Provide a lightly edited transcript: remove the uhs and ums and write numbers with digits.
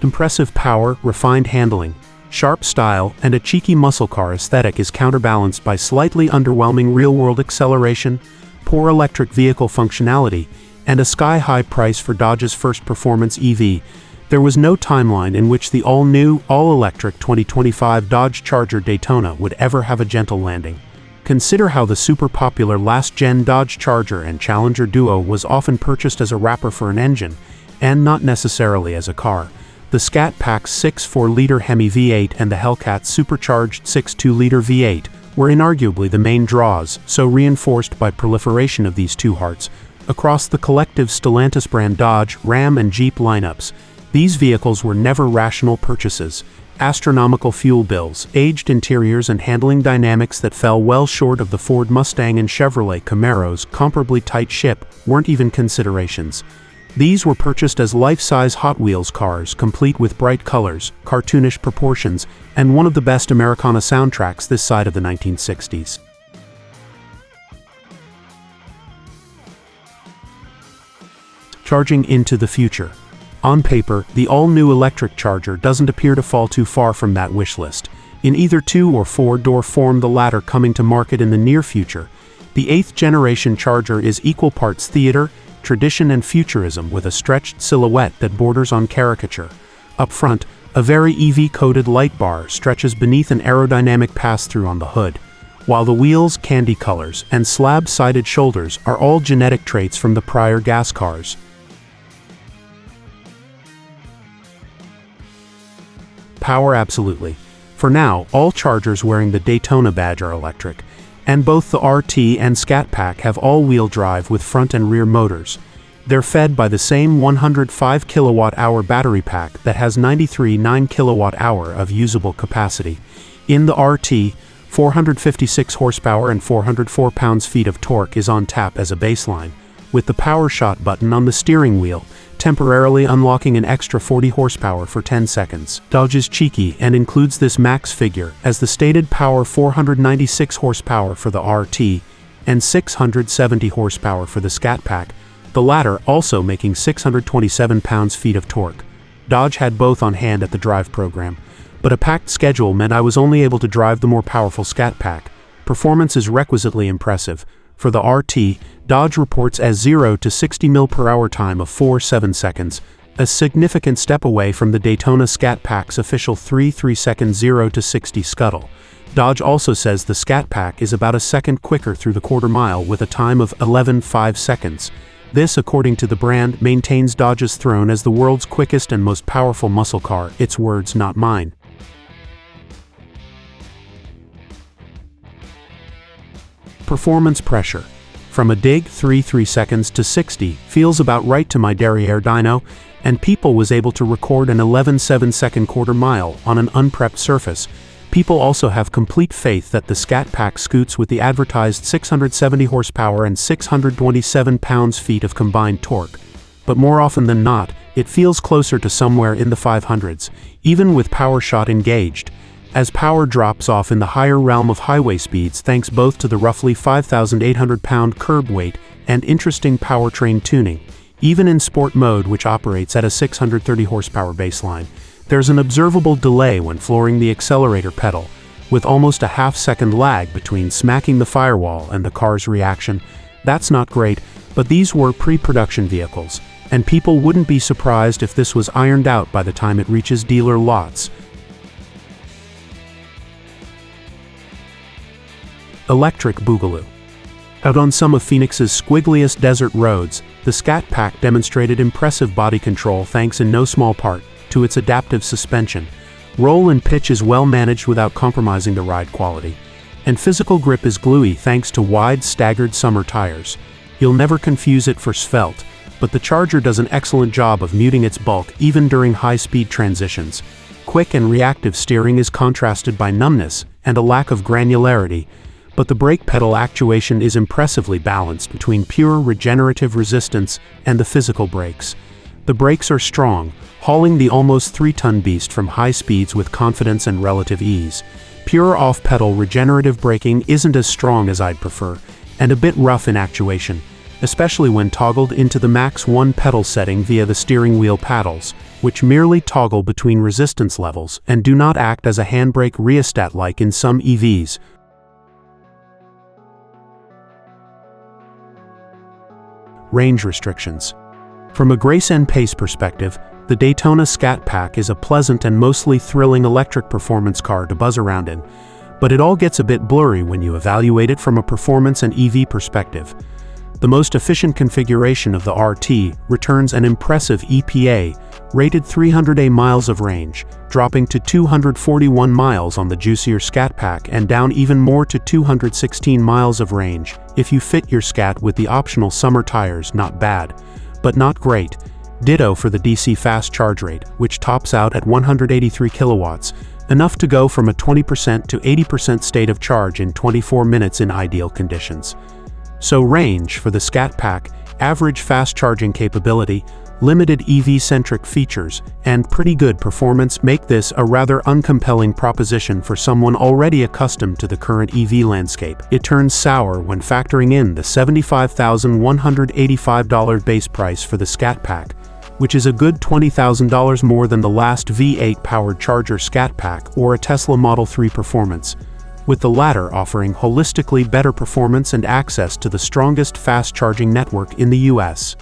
Impressive power, refined handling, sharp style, and a cheeky muscle car aesthetic is counterbalanced by slightly underwhelming real-world acceleration, poor electric vehicle functionality, and a sky-high price for Dodge's first performance EV. There was no timeline in which the all-new, all-electric 2025 Dodge Charger Daytona would ever have a gentle landing. Consider how the super-popular last-gen Dodge Charger and Challenger duo was often purchased as a wrapper for an engine, and not necessarily as a car. The Scat Pack's 6.4-liter Hemi V8 and the Hellcat's supercharged 6.2-liter V8 were inarguably the main draws, so reinforced by proliferation of these two hearts across the collective Stellantis-brand Dodge, Ram, and Jeep lineups. These vehicles were never rational purchases. Astronomical fuel bills, aged interiors, and handling dynamics that fell well short of the Ford Mustang and Chevrolet Camaro's comparably tight ship weren't even considerations. These were purchased as life-size Hot Wheels cars, complete with bright colors, cartoonish proportions, and one of the best Americana soundtracks this side of the 1960s. Charging into the future. On paper, the all-new electric Charger doesn't appear to fall too far from that wish list. In either 2- or 4-door form, the latter coming to market in the near future, the 8th-generation Charger is equal parts theater, tradition, and futurism, with a stretched silhouette that borders on caricature. Up front, a very EV-coated light bar stretches beneath an aerodynamic pass-through on the hood, while the wheels, candy colors, and slab-sided shoulders are all genetic traits from the prior gas cars. Power, absolutely. For now, all Chargers wearing the Daytona badge are electric, and both the RT and Scat Pack have all-wheel drive with front and rear motors. They're fed by the same 105 kilowatt-hour battery pack that has 93.9 kilowatt-hour of usable capacity. In the RT, 456 horsepower and 404 pounds-feet of torque is on tap as a baseline, with the power shot button on the steering wheel temporarily unlocking an extra 40 horsepower for 10 seconds. Dodge is cheeky and includes this max figure as the stated power 496 horsepower for the RT and 670 horsepower for the Scat Pack, the latter also making 627 pounds-feet of torque. Dodge had both on hand at the drive program, but a packed schedule meant I was only able to drive the more powerful Scat Pack. Performance is requisitely impressive. For the RT, Dodge reports a 0 to 60 mph time of 4.7 seconds, a significant step away from the Daytona Scat Pack's official 3.3-second 0 to 60 scuttle. Dodge also says the Scat Pack is about a second quicker through the quarter mile with a time of 11.5 seconds. This, according to the brand, maintains Dodge's throne as the world's quickest and most powerful muscle car. Its words, not mine. Performance pressure. From a dig 3.3 seconds to 60 feels about right to my derriere dyno, and People was able to record an 11.7 second quarter mile on an unprepped surface. People also have complete faith that the Scat Pack scoots with the advertised 670 horsepower and 627 pounds-feet of combined torque. But more often than not, it feels closer to somewhere in the 500s, even with power shot engaged, as power drops off in the higher realm of highway speeds thanks both to the roughly 5,800-pound curb weight and interesting powertrain tuning. Even in sport mode, which operates at a 630 horsepower baseline, there's an observable delay when flooring the accelerator pedal, with almost a half-second lag between smacking the firewall and the car's reaction. That's not great, but these were pre-production vehicles, and People wouldn't be surprised if this was ironed out by the time it reaches dealer lots. Electric Boogaloo. Out on some of Phoenix's squiggliest desert roads, the Scat Pack demonstrated impressive body control thanks in no small part to its adaptive suspension. Roll and pitch is well managed without compromising the ride quality, and physical grip is gluey thanks to wide, staggered summer tires. You'll never confuse it for svelte, but the Charger does an excellent job of muting its bulk even during high-speed transitions. Quick and reactive steering is contrasted by numbness and a lack of granularity, but the brake pedal actuation is impressively balanced between pure regenerative resistance and the physical brakes. The brakes are strong, hauling the almost 3-ton beast from high speeds with confidence and relative ease. Pure off-pedal regenerative braking isn't as strong as I'd prefer, and a bit rough in actuation. especially when toggled into the max 1 pedal setting via the steering wheel paddles, which merely toggle between resistance levels and do not act as a handbrake rheostat like in some EVs. Range restrictions. From a grace and pace perspective, the Daytona Scat Pack is a pleasant and mostly thrilling electric performance car to buzz around in, but it all gets a bit blurry when you evaluate it from a performance and EV perspective. The most efficient configuration of the RT returns an impressive EPA-rated 300 miles of range, dropping to 241 miles on the juicier Scat Pack and down even more to 216 miles of range if you fit your Scat with the optional summer tires. Not bad, but not great. Ditto for the DC fast charge rate, which tops out at 183 kilowatts, enough to go from a 20% to 80% state of charge in 24 minutes in ideal conditions. So range for the Scat Pack, average fast charging capability, limited EV-centric features, and pretty good performance make this a rather uncompelling proposition for someone already accustomed to the current EV landscape. It turns sour when factoring in the $75,185 base price for the Scat Pack, which is a good $20,000 more than the last V8-powered Charger Scat Pack or a Tesla Model 3 Performance, with the latter offering holistically better performance and access to the strongest fast-charging network in the US.